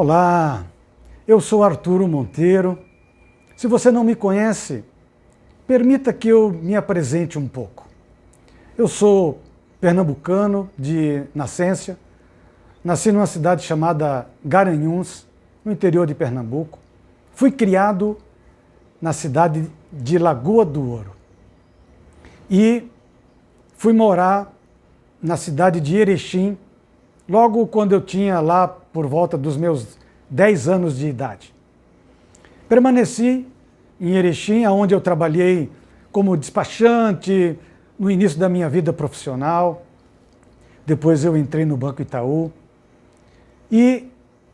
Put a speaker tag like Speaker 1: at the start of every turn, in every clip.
Speaker 1: Olá, eu sou Arturo Monteiro. Se você não me conhece, permita que eu me apresente um pouco. Eu sou pernambucano de nascença, nasci numa cidade chamada Garanhuns, no interior de Pernambuco. Fui criado na cidade de Lagoa do Ouro e fui morar na cidade de Erechim, logo quando eu tinha lá por volta dos meus 10 anos de idade. Permaneci em Erechim, onde eu trabalhei como despachante no início da minha vida profissional. Depois eu entrei no Banco Itaú e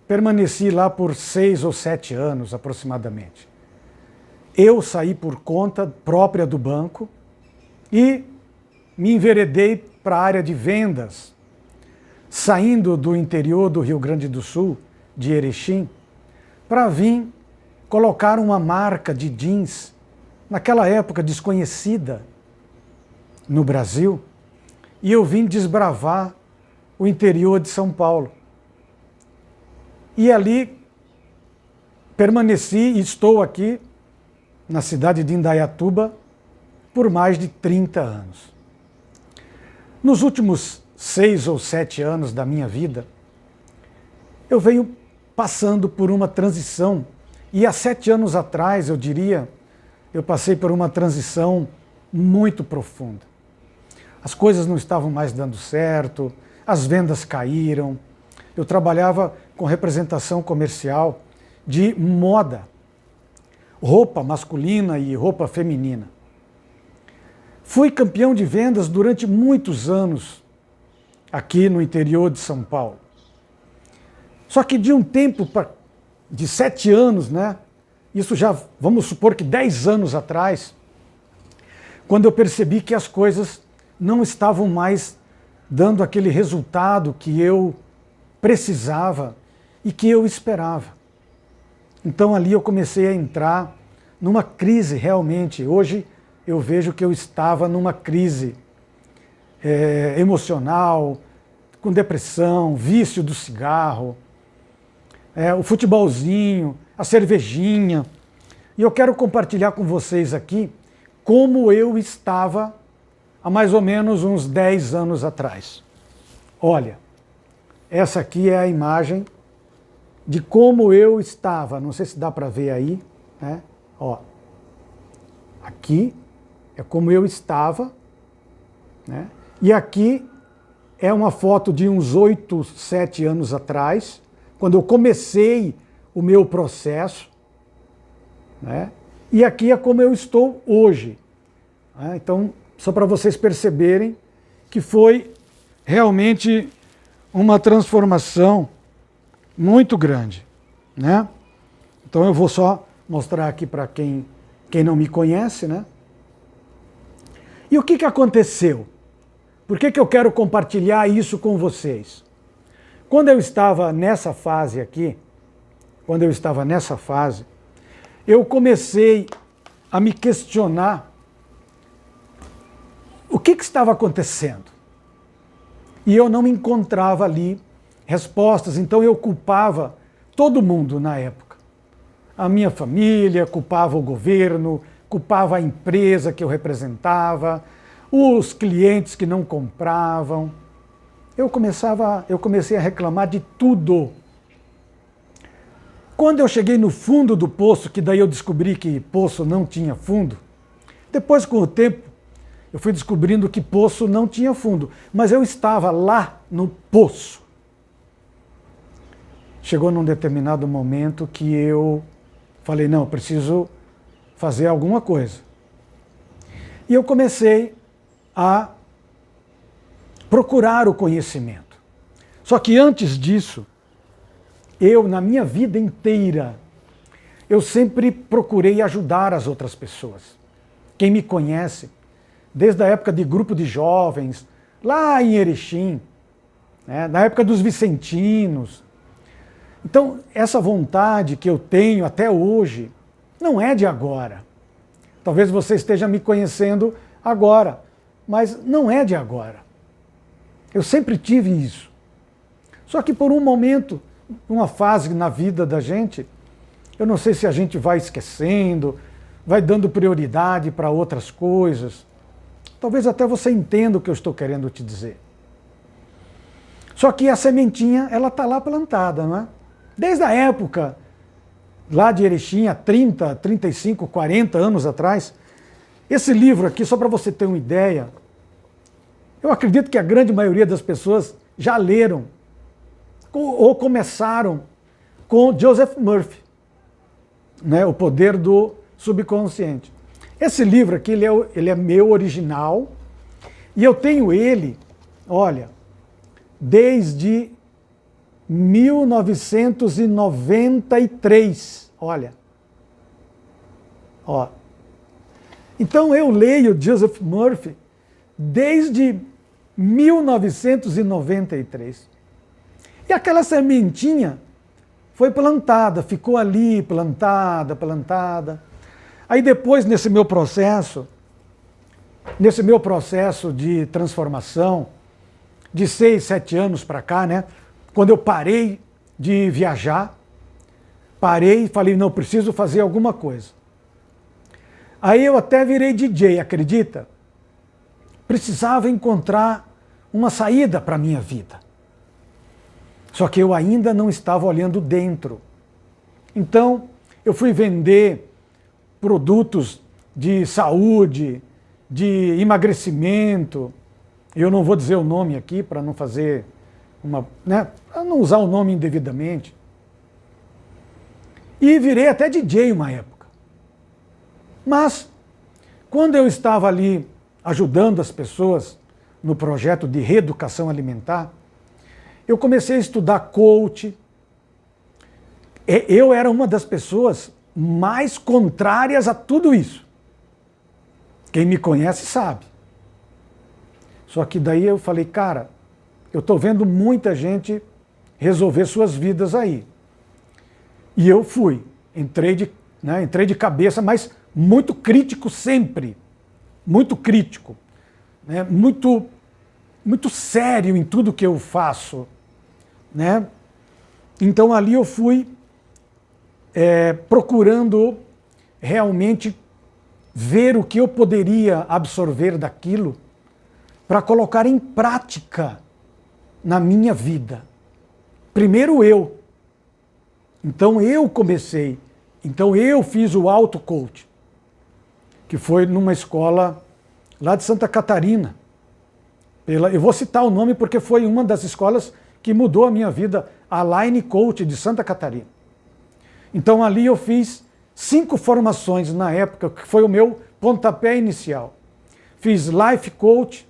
Speaker 1: permaneci lá por 6 ou 7 anos aproximadamente. Eu saí por conta própria do banco e me enveredei para a área de vendas, saindo do interior do Rio Grande do Sul, de Erechim, para vir colocar uma marca de jeans, naquela época desconhecida no Brasil, e eu vim desbravar o interior de São Paulo. E ali permaneci e estou aqui na cidade de Indaiatuba por mais de 30 anos. Nos últimos 6 ou 7 anos da minha vida, eu venho passando por uma transição. E há 7 anos atrás, eu diria, eu passei por uma transição muito profunda. As coisas não estavam mais dando certo, as vendas caíram. Eu trabalhava com representação comercial de moda, roupa masculina e roupa feminina. Fui campeão de vendas durante muitos anos aqui no interior de São Paulo. Só que de um tempo, de 7 anos, né? Isso já, vamos supor que 10 anos atrás, quando eu percebi que as coisas não estavam mais dando aquele resultado que eu precisava e que eu esperava. Então ali eu comecei a entrar numa crise realmente. Hoje eu vejo que eu estava numa crise emocional, com depressão, vício do cigarro, o futebolzinho, a cervejinha. E eu quero compartilhar com vocês aqui como eu estava há mais ou menos uns 10 anos atrás. Olha, essa aqui é a imagem de como eu estava. Não sei se dá para ver aí, né? Ó, aqui é como eu estava, né? E aqui é uma foto de uns 8, 7 anos atrás, quando eu comecei o meu processo, né? E aqui é como eu estou hoje, né? Então, só para vocês perceberem que foi realmente uma transformação muito grande, né? Então eu vou só mostrar aqui para quem não me conhece, né? E o que aconteceu? Por que eu quero compartilhar isso com vocês? Quando eu estava nessa fase aqui, eu comecei a me questionar o que estava acontecendo. E eu não me encontrava ali respostas, então eu culpava todo mundo na época. A minha família, culpava o governo, culpava a empresa que eu representava, os clientes que não compravam. Eu comecei a reclamar de tudo. Quando eu cheguei no fundo do poço, que daí eu descobri que poço não tinha fundo, depois com o tempo eu fui descobrindo que poço não tinha fundo, mas eu estava lá no poço. Chegou num determinado momento que eu falei, não, eu preciso fazer alguma coisa. E eu comecei a procurar o conhecimento. Só que antes disso, na minha vida inteira, eu sempre procurei ajudar as outras pessoas. Quem me conhece, desde a época de grupo de jovens, lá em Erechim, né, na época dos vicentinos. Então, essa vontade que eu tenho até hoje, não é de agora. Talvez você esteja me conhecendo agora, mas não é de agora. Eu sempre tive isso. Só que por um momento uma fase na vida da gente, eu não sei se a gente vai esquecendo, vai dando prioridade para outras coisas. Talvez até você entenda o que eu estou querendo te dizer. Só que a sementinha, ela está lá plantada, não é? Desde a época lá de Erechim, há 30, 35, 40 anos atrás, esse livro aqui, só para você ter uma ideia, eu acredito que a grande maioria das pessoas já leram ou começaram com Joseph Murphy, né, O Poder do Subconsciente. Esse livro aqui, ele é meu original, e eu tenho ele, olha, desde 1993, olha. Ó. Então eu leio Joseph Murphy desde 1993. E aquela sementinha foi plantada, ficou ali, plantada. Aí depois, nesse meu processo de transformação, de 6, 7 anos para cá, né? Quando eu parei de viajar, parei e falei, não, preciso fazer alguma coisa. Aí eu até virei DJ, acredita? Precisava encontrar uma saída para a minha vida. Só que eu ainda não estava olhando dentro. Então, eu fui vender produtos de saúde, de emagrecimento. Eu não vou dizer o nome aqui para não fazer para não usar o nome indevidamente. E virei até DJ uma época. Mas, quando eu estava ali ajudando as pessoas no projeto de reeducação alimentar, eu comecei a estudar coach. Eu era uma das pessoas mais contrárias a tudo isso. Quem me conhece sabe. Só que daí eu falei, cara, eu estou vendo muita gente resolver suas vidas aí. E eu fui, entrei de cabeça, mas muito crítico sempre. Muito crítico. Né? Muito sério em tudo que eu faço. Né? Então ali eu fui procurando realmente ver o que eu poderia absorver daquilo para colocar em prática na minha vida. Primeiro eu. Então eu comecei. Então eu fiz o auto-coach, que foi numa escola lá de Santa Catarina. Eu vou citar o nome porque foi uma das escolas que mudou a minha vida, a Line Coach de Santa Catarina. Então ali eu fiz 5 formações na época, que foi o meu pontapé inicial. Fiz Life Coach,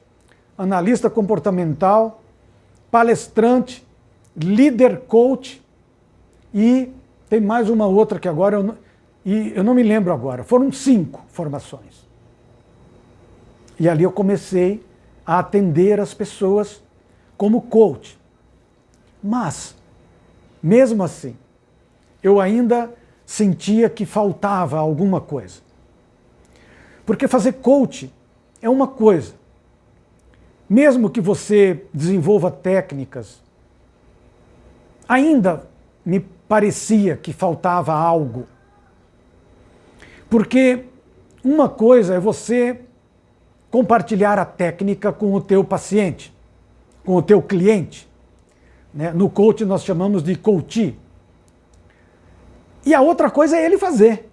Speaker 1: analista comportamental, palestrante, líder coach e tem mais uma outra que agora eu não me lembro agora. Foram 5 formações. E ali eu comecei a atender as pessoas como coach. Mas, mesmo assim, eu ainda sentia que faltava alguma coisa. Porque fazer coach é uma coisa. Mesmo que você desenvolva técnicas, ainda me parecia que faltava algo. Porque uma coisa é você compartilhar a técnica com o teu paciente, com o teu cliente. Né? No coach nós chamamos de coachee. E a outra coisa é ele fazer.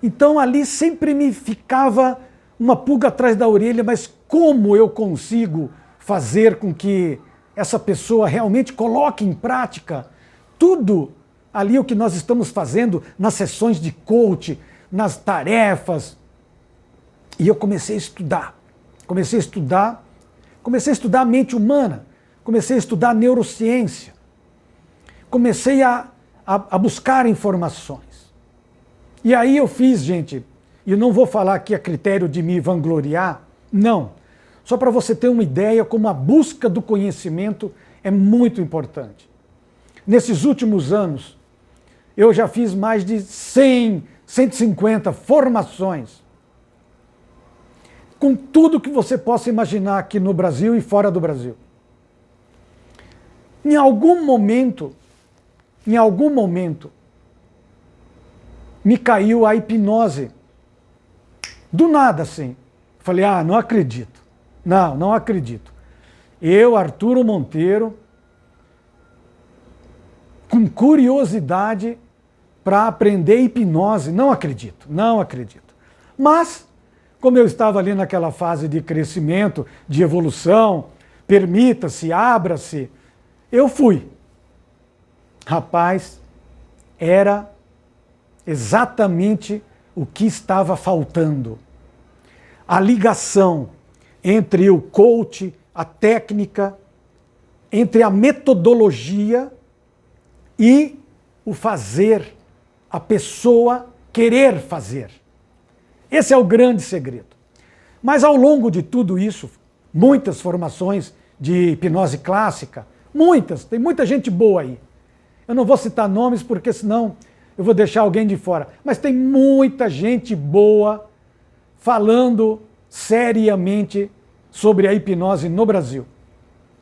Speaker 1: Então ali sempre me ficava uma pulga atrás da orelha, mas como eu consigo fazer com que essa pessoa realmente coloque em prática tudo ali o que nós estamos fazendo nas sessões de coach, nas tarefas. E eu comecei a estudar. Comecei a estudar a mente humana, comecei a estudar neurociência, comecei a buscar informações. E aí eu fiz, gente, e eu não vou falar aqui a critério de me vangloriar, não. Só para você ter uma ideia como a busca do conhecimento é muito importante. Nesses últimos anos, eu já fiz mais de 100, 150 formações com tudo que você possa imaginar aqui no Brasil e fora do Brasil. Em algum momento, me caiu a hipnose. Do nada, assim. Falei, não acredito. Não acredito. Eu, Arturo Monteiro, com curiosidade para aprender hipnose, não acredito. Mas, como eu estava ali naquela fase de crescimento, de evolução, permita-se, abra-se, eu fui. Rapaz, era exatamente o que estava faltando. A ligação entre o coach, a técnica, entre a metodologia e o fazer, a pessoa querer fazer. Esse é o grande segredo. Mas ao longo de tudo isso, muitas formações de hipnose clássica, tem muita gente boa aí. Eu não vou citar nomes porque senão eu vou deixar alguém de fora. Mas tem muita gente boa falando seriamente sobre a hipnose no Brasil.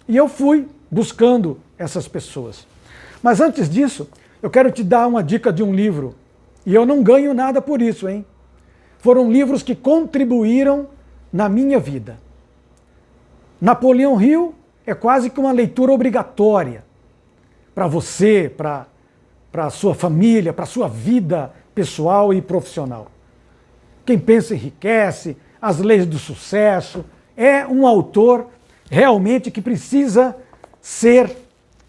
Speaker 1: E eu fui buscando essas pessoas. Mas antes disso, eu quero te dar uma dica de um livro. E eu não ganho nada por isso, hein? Foram livros que contribuíram na minha vida. Napoleão Hill é quase que uma leitura obrigatória para você, para a sua família, para a sua vida pessoal e profissional. Quem pensa enriquece, As Leis do Sucesso, é um autor realmente que precisa ser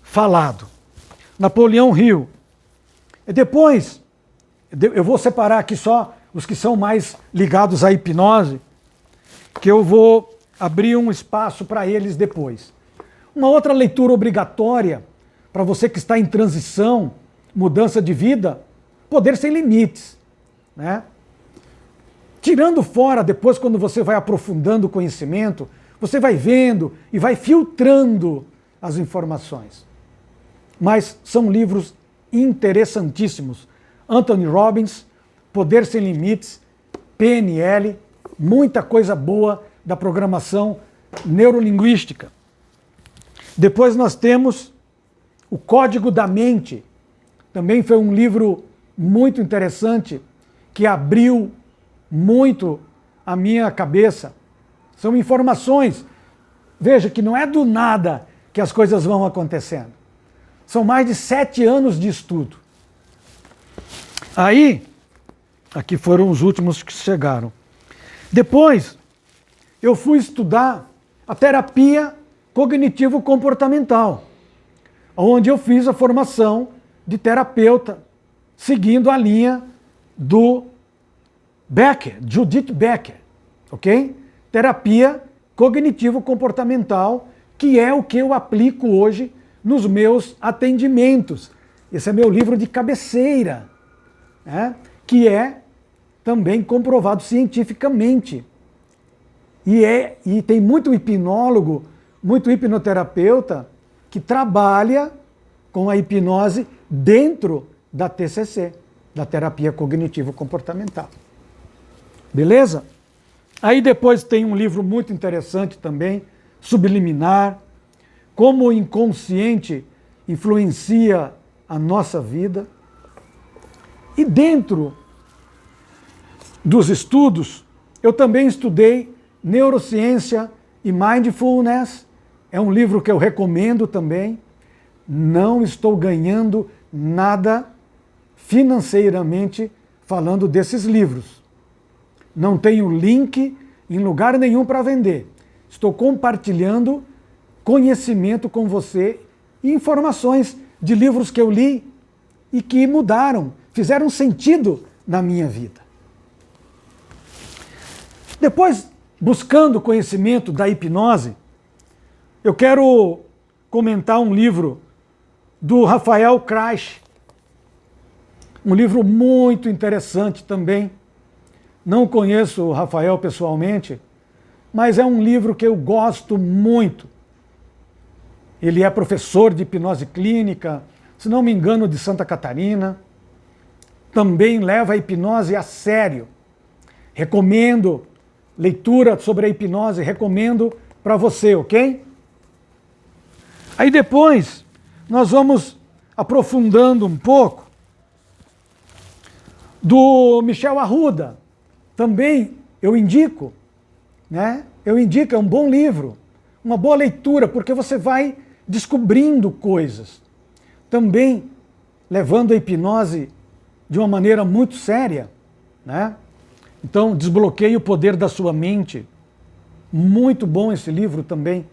Speaker 1: falado. Napoleão Hill. E depois, eu vou separar aqui só os que são mais ligados à hipnose, que eu vou abrir um espaço para eles depois. Uma outra leitura obrigatória para você que está em transição, mudança de vida, Poder Sem Limites, né? Tirando fora, depois quando você vai aprofundando o conhecimento, você vai vendo e vai filtrando as informações. Mas são livros interessantíssimos. Anthony Robbins, Poder Sem Limites, PNL, muita coisa boa da programação neurolinguística. Depois nós temos O Código da Mente. Também foi um livro muito interessante que abriu muito a minha cabeça. São informações. Veja que não é do nada que as coisas vão acontecendo. São mais de 7 anos de estudo. Aí, aqui foram os últimos que chegaram. Depois, eu fui estudar a terapia cognitivo-comportamental, onde eu fiz a formação de terapeuta, seguindo a linha do Becker, Judith Becker, ok? Terapia cognitivo-comportamental, que é o que eu aplico hoje nos meus atendimentos. Esse é meu livro de cabeceira, né? Que é também comprovado cientificamente. E tem muito hipnólogo, muito hipnoterapeuta que trabalha com a hipnose dentro da TCC, da terapia cognitivo-comportamental. Beleza? Aí depois tem um livro muito interessante também, Subliminar, como o inconsciente influencia a nossa vida. E dentro dos estudos, eu também estudei Neurociência e Mindfulness. É um livro que eu recomendo também. Não estou ganhando nada financeiramente falando desses livros. Não tenho link em lugar nenhum para vender. Estou compartilhando conhecimento com você e informações de livros que eu li e que mudaram, fizeram sentido na minha vida. Depois, buscando conhecimento da hipnose, eu quero comentar um livro do Rafael Kraish, um livro muito interessante também. Não conheço o Rafael pessoalmente, mas é um livro que eu gosto muito. Ele é professor de hipnose clínica, se não me engano, de Santa Catarina. Também leva a hipnose a sério. Recomendo leitura sobre a hipnose, recomendo para você, ok? Aí depois nós vamos aprofundando um pouco do Michel Arruda. Também eu indico, né? Eu indico, é um bom livro, uma boa leitura, porque você vai descobrindo coisas. Também levando a hipnose de uma maneira muito séria, né? Então, Desbloqueie o Poder da Sua Mente. Muito bom esse livro também.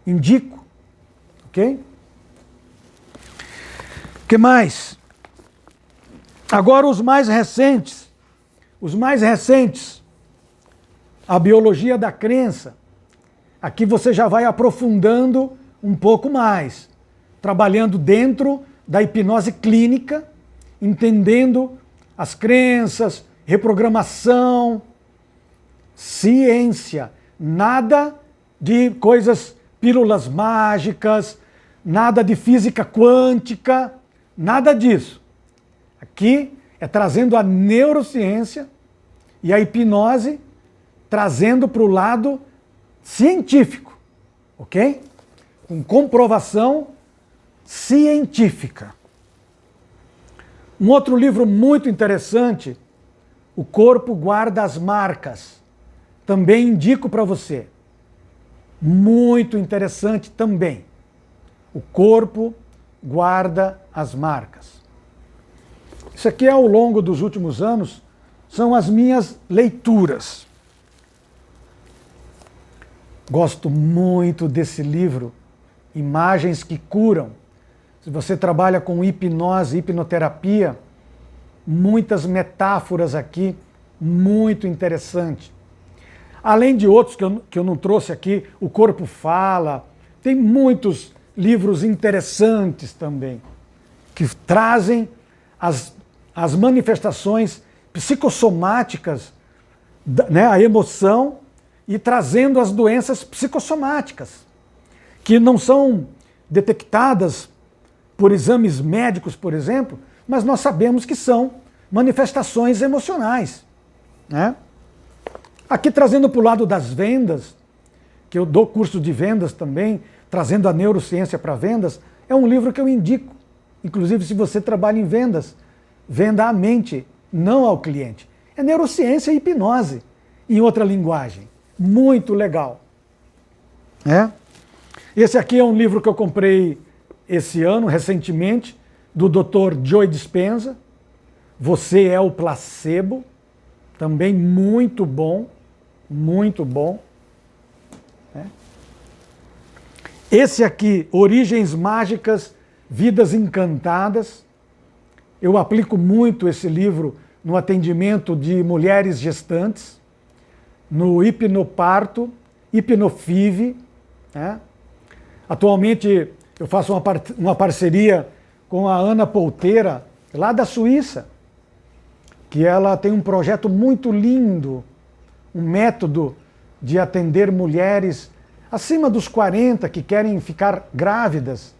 Speaker 1: Indico. Ok? O que mais? Agora os mais recentes. Os mais recentes. A Biologia da Crença. Aqui você já vai aprofundando um pouco mais. Trabalhando dentro da hipnose clínica, entendendo as crenças, reprogramação, ciência. Nada de coisas, pílulas mágicas, nada de física quântica, nada disso. Aqui é trazendo a neurociência e a hipnose, trazendo para o lado científico, ok? Com comprovação científica. Um outro livro muito interessante, O Corpo Guarda as Marcas. Também indico para você. Muito interessante também. O Corpo Guarda as Marcas. Isso aqui, ao longo dos últimos anos, são as minhas leituras. Gosto muito desse livro, Imagens que Curam. Se você trabalha com hipnose, hipnoterapia, muitas metáforas aqui, muito interessante. Além de outros que eu não trouxe aqui, O Corpo Fala, tem muitos livros interessantes também, que trazem as manifestações psicossomáticas, né, a emoção, e trazendo as doenças psicossomáticas, que não são detectadas por exames médicos, por exemplo, mas nós sabemos que são manifestações emocionais, né? Aqui trazendo para o lado das vendas, que eu dou curso de vendas também, trazendo a neurociência para vendas, é um livro que eu indico. Inclusive, se você trabalha em vendas, venda à mente, não ao cliente. É neurociência e hipnose, em outra linguagem. Muito legal. É? Esse aqui é um livro que eu comprei esse ano, recentemente, do Dr. Joe Dispenza. Você é o Placebo. Também muito bom. Muito bom. É. Esse aqui, Origens Mágicas, Vidas Encantadas. Eu aplico muito esse livro no atendimento de mulheres gestantes, no hipnoparto, hipnofive. Né? Atualmente eu faço uma parceria com a Ana Polteira, lá da Suíça, que ela tem um projeto muito lindo, um método de atender mulheres acima dos 40 que querem ficar grávidas.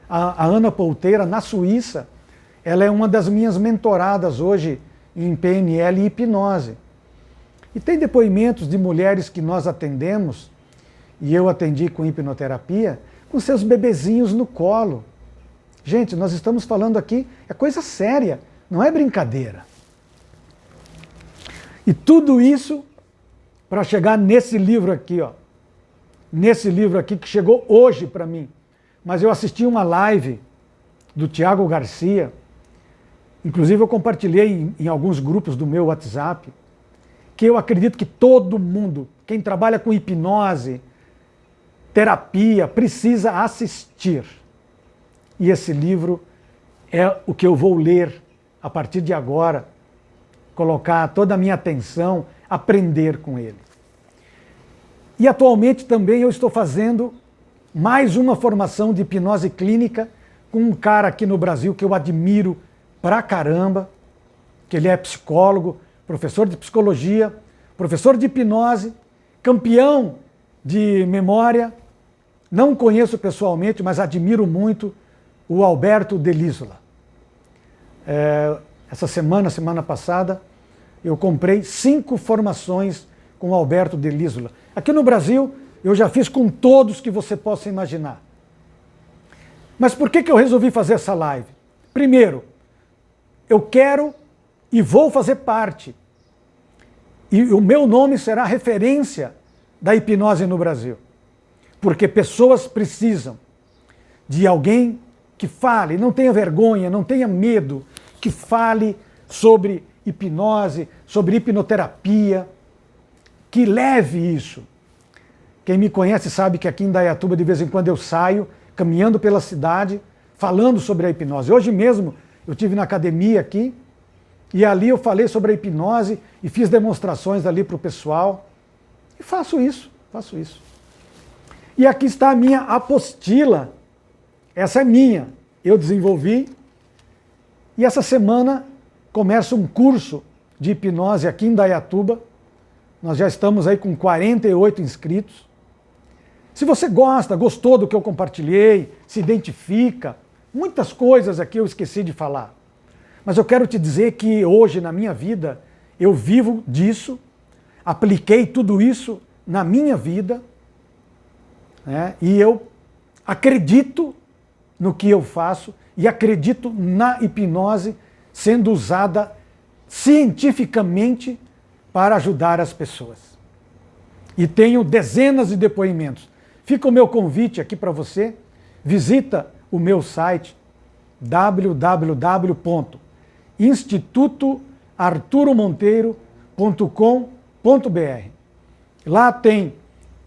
Speaker 1: A Ana Polteira, na Suíça, ela é uma das minhas mentoradas hoje em PNL e hipnose. E tem depoimentos de mulheres que nós atendemos, e eu atendi com hipnoterapia, com seus bebezinhos no colo. Gente, nós estamos falando aqui, é coisa séria, não é brincadeira. E tudo isso para chegar nesse livro aqui, ó. Nesse livro aqui que chegou hoje para mim. Mas eu assisti uma live do Tiago Garcia, inclusive eu compartilhei em alguns grupos do meu WhatsApp, que eu acredito que todo mundo, quem trabalha com hipnose, terapia, precisa assistir. E esse livro é o que eu vou ler a partir de agora, colocar toda a minha atenção, aprender com ele. E atualmente também eu estou fazendo mais uma formação de hipnose clínica com um cara aqui no Brasil que eu admiro pra caramba, que ele é psicólogo, professor de psicologia, professor de hipnose, campeão de memória. Não conheço pessoalmente, mas admiro muito o Alberto Delisola. Essa semana passada, eu comprei 5 formações com o Alberto Delisola. Aqui no Brasil, eu já fiz com todos que você possa imaginar. Mas por que eu resolvi fazer essa live? Primeiro, eu quero e vou fazer parte. E o meu nome será referência da hipnose no Brasil. Porque pessoas precisam de alguém que fale, não tenha vergonha, não tenha medo, que fale sobre hipnose, sobre hipnoterapia, que leve isso. Quem me conhece sabe que aqui em Indaiatuba, de vez em quando eu saio, caminhando pela cidade, falando sobre a hipnose. Hoje mesmo eu estive na academia aqui, e ali eu falei sobre a hipnose e fiz demonstrações ali para o pessoal. E faço isso. E aqui está a minha apostila. Essa é minha. Eu desenvolvi. E essa semana começa um curso de hipnose aqui em Indaiatuba. Nós já estamos aí com 48 inscritos. Se você gostou do que eu compartilhei, se identifica, muitas coisas aqui eu esqueci de falar. Mas eu quero te dizer que hoje na minha vida eu vivo disso, apliquei tudo isso na minha vida, né? E eu acredito no que eu faço e acredito na hipnose sendo usada cientificamente para ajudar as pessoas. E tenho dezenas de depoimentos. Fica o meu convite aqui para você, visita o meu site www.institutoarturomonteiro.com.br. Lá tem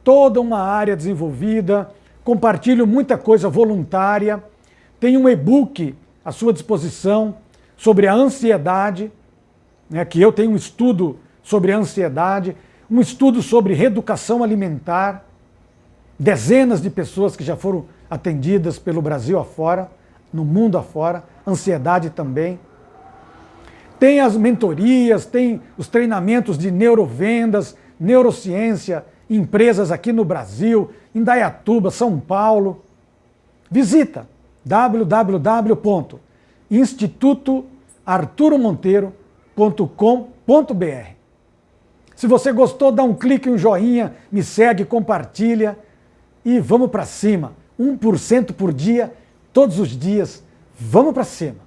Speaker 1: toda uma área desenvolvida, compartilho muita coisa voluntária, tem um e-book à sua disposição sobre a ansiedade, né, que eu tenho um estudo sobre a ansiedade, um estudo sobre reeducação alimentar, dezenas de pessoas que já foram atendidas pelo Brasil afora, no mundo afora, ansiedade também. Tem as mentorias, tem os treinamentos de neurovendas, neurociência, empresas aqui no Brasil, em Indaiatuba, São Paulo. Visita www.institutoarturomonteiro.com.br. Se você gostou, dá um clique, um joinha, me segue, compartilha e vamos para cima. 1% por dia, todos os dias. Vamos para cima.